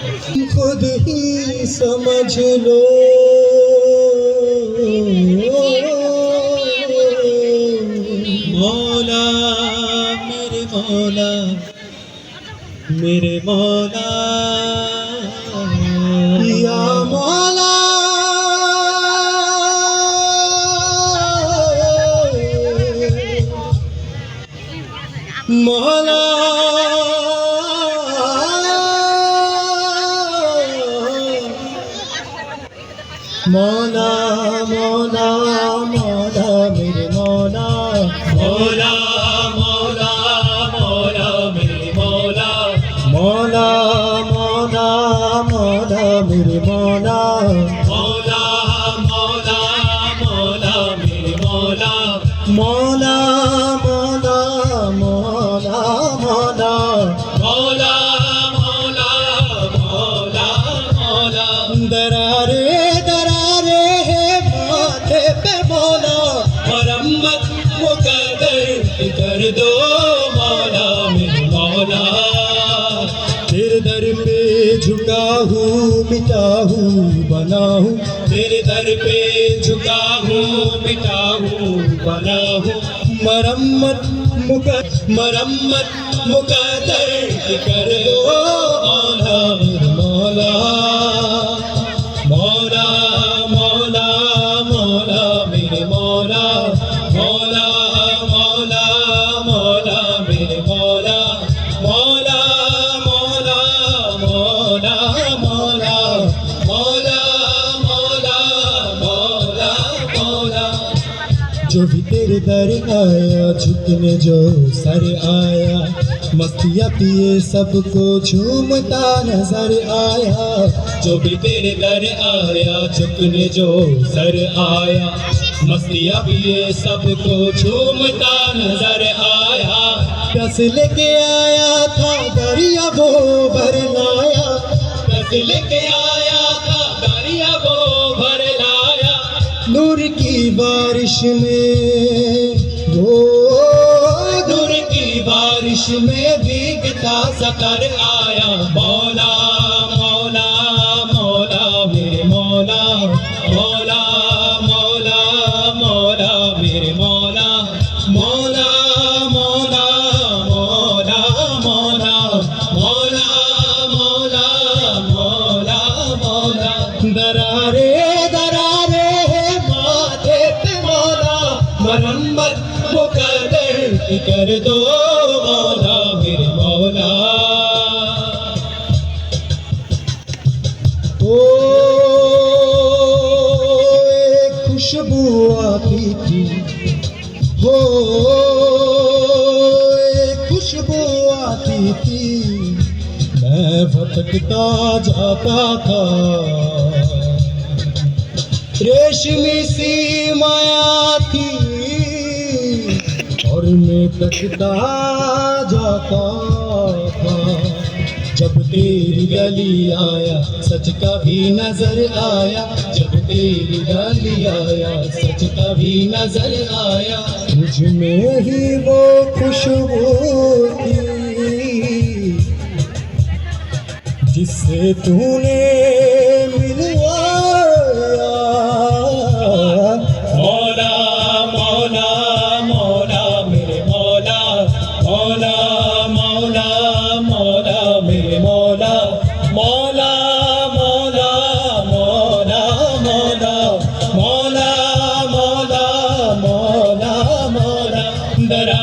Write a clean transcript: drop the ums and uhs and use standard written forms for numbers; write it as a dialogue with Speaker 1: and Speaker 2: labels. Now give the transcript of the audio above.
Speaker 1: खुद ही समझ लो मौला मेरे मौला मेरे मौला या मौला मौला मौला मौला मौला मेरे मौला मौला मौला मौला मेरे मौला मौला मौला मौला मेरे मौला मौला मौला मौला मेरे मौला मौला मौला मौला मौला मौला मौला मौला मौला दरारे दरारे है माथे पे मौला मरम्मत मुकद्दर कर दो मौला मेरे मौला तेरे दर पे झुका हूँ मिटा हूँ बना हूँ तेरे दर पे झुका हूँ मिटा हूँ बना हूँ मरम्मत मुकद्दर कर दो मौला मेरे मौला मौला मौला मौला मेरे मौला मौला मौला मौला मेरे मौला मौला मौला मौला मौला मौला मौला मौला मौला जो भी तेरे दर आया झुकने जो सर आया मस्तियाँ पिए सबको झूमता नजर आया जो भी तेरे दर आया झुकने जो सर आया मस्तियाँ पिए सबको झूमता नजर आया प्यास लेके आया था दरिया वो भर लाया प्यास लेके आया था दरिया वो भर लाया नूर की बारिश में वो नूर की बारिश में भीगता सकर आया मौला मौला मौला मेरे मौला मौला मौला मौला मेरे मौला मौला मौला मौला मौला मौला मौला मौला मौला दरारे दरारे माथे पे मौला मरम्मत मुकद्दर कर दो मौला मेरे मौला ओ एक खुशबू आती थी हो एक खुशबू आती थी मैं भटकता जाता था रेशमी सी माया थी और मैं तकता जाता था जब तेरी गली आया सच का भी नजर आया जब तेरी गली आया सच का भी नजर आया मुझ में ही वो खुशबू थी जिससे तूने मिलवाया मौला मौला मौला मेरे मौला मौला मौला मौला मेरे मौला मौला मौला मौला मौला मौला मौला मौला मौला दरा